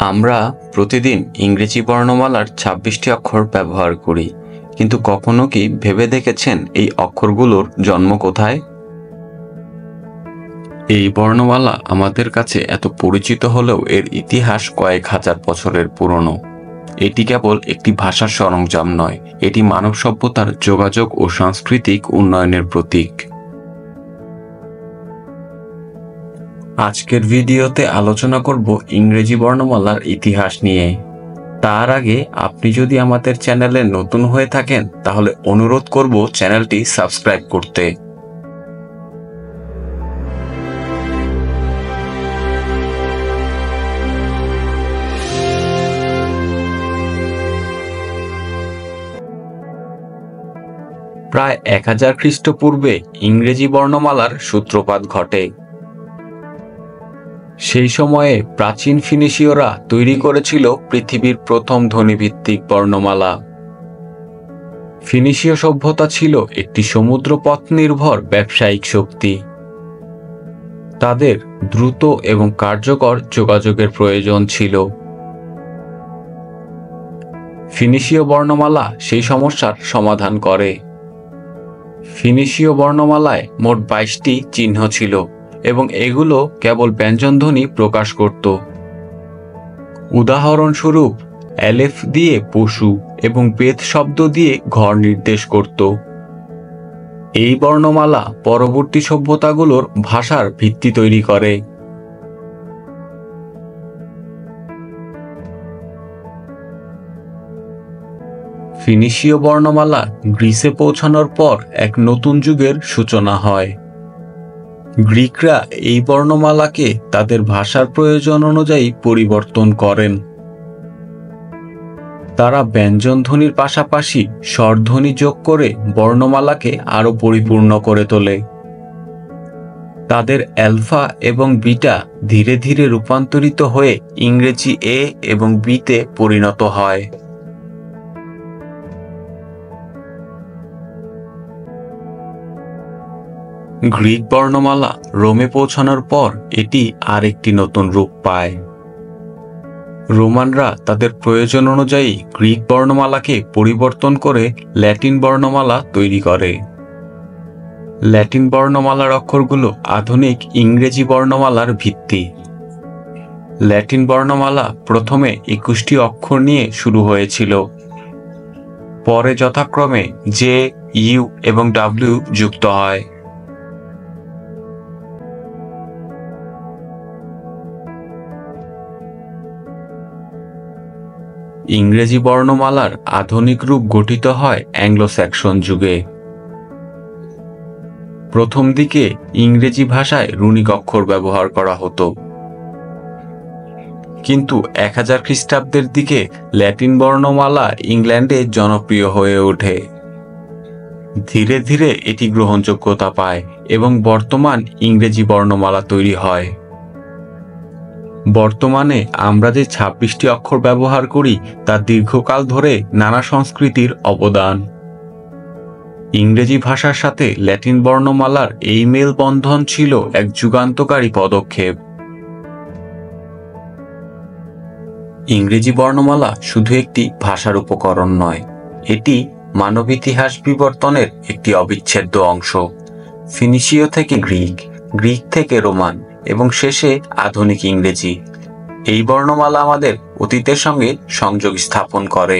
আমরা প্রতিদিন ইংরেজি বর্ণমালার ২৬টি অক্ষর ব্যবহার করি, কিন্তু কখনো কি ভেবে দেখেছেন এই অক্ষরগুলোর জন্ম কোথায়? এই বর্ণমালা আমাদের কাছে এত পরিচিত হলেও এর ইতিহাস কয়েক হাজার বছরের পুরনো। এটি কেবল একটি ভাষার সরঞ্জাম নয়, এটি মানব সভ্যতার যোগাযোগ ও সাংস্কৃতিক উন্নয়নের প্রতীক। আজকের ভিডিওতে আলোচনা করব ইংরেজি বর্ণমালার ইতিহাস নিয়ে। তার আগে আপনি যদি আমাদের চ্যানেলে নতুন হয়ে থাকেন তাহলে অনুরোধ করব চ্যানেলটি সাবস্ক্রাইব করতে। প্রায় 1000 খ্রিস্টপূর্বে ইংরেজি বর্ণমালার সূত্রপাত ঘটে। সেই সময়ে প্রাচীন ফিনিশীয়রা তৈরি করেছিল পৃথিবীর প্রথম ধ্বনিভিত্তিক বর্ণমালা। ফিনিশীয় সভ্যতা ছিল একটি সমুদ্রপথ নির্ভর ব্যবসায়িক শক্তি। তাদের দ্রুত এবং কার্যকর যোগাযোগের প্রয়োজন ছিল। ফিনিশীয় বর্ণমালা সেই সমস্যার সমাধান করে। ফিনিশীয় বর্ণমালায় মোট 22টি চিহ্ন ছিল এবং এগুলো কেবল ব্যঞ্জনধ্বনি প্রকাশ করত। উদাহরণস্বরূপ, এলেফ দিয়ে পশু এবং বেত শব্দ দিয়ে ঘর নির্দেশ করত। এই বর্ণমালা পরবর্তী সভ্যতাগুলোর ভাষার ভিত্তি তৈরি করে। ফিনিশীয় বর্ণমালা গ্রিসে পৌঁছানোর পর এক নতুন যুগের সূচনা হয়। গ্রিকরা এই বর্ণমালাকে তাদের ভাষার প্রয়োজন অনুযায়ী পরিবর্তন করেন। তারা ব্যঞ্জনধ্বনির পাশাপাশি স্বরধ্বনি যোগ করে বর্ণমালাকে আরো পরিপূর্ণ করে তোলে। তাদের অ্যালফা এবং বিটা ধীরে ধীরে রূপান্তরিত হয়ে ইংরেজি এ এবং বিতে পরিণত হয়। গ্রিক বর্ণমালা রোমে পৌঁছানোর পর এটি আরেকটি নতুন রূপ পায়। রোমানরা তাদের প্রয়োজন অনুযায়ী গ্রিক বর্ণমালাকে পরিবর্তন করে ল্যাটিন বর্ণমালা তৈরি করে। ল্যাটিন বর্ণমালার অক্ষরগুলো আধুনিক ইংরেজি বর্ণমালার ভিত্তি। ল্যাটিন বর্ণমালা প্রথমে 21টি অক্ষর নিয়ে শুরু হয়েছিল। পরে যথাক্রমে জে, ইউ এবং ডাব্লিউ যুক্ত হয়। ইংরেজি বর্ণমালার আধুনিক রূপ গঠিত হয় অ্যাংলো স্যাক্সন যুগে। প্রথম দিকে ইংরেজি ভাষায় রুনিক অক্ষর ব্যবহার করা হতো, কিন্তু 1000 খ্রিস্টাব্দের দিকে ল্যাটিন বর্ণমালা ইংল্যান্ডে জনপ্রিয় হয়ে ওঠে। ধীরে ধীরে এটি গ্রহণযোগ্যতা পায় এবং বর্তমান ইংরেজি বর্ণমালা তৈরি হয়। বর্তমানে আমরা যে 26টি অক্ষর ব্যবহার করি তা দীর্ঘকাল ধরে নানা সংস্কৃতির অবদান। ইংরেজি ভাষার সাথে ল্যাটিন বর্ণমালার এই মেলবন্ধন ছিল এক যুগান্তকারী পদক্ষেপ। ইংরেজি বর্ণমালা শুধু একটি ভাষার উপকরণ নয়, এটি মানব ইতিহাস বিবর্তনের একটি অবিচ্ছেদ্য অংশ। ফিনিশীয় থেকে গ্রিক, গ্রিক থেকে রোমান এবং শেষে আধুনিক ইংরেজি, এই বর্ণমালা আমাদের অতীতের সঙ্গে সংযোগ স্থাপন করে।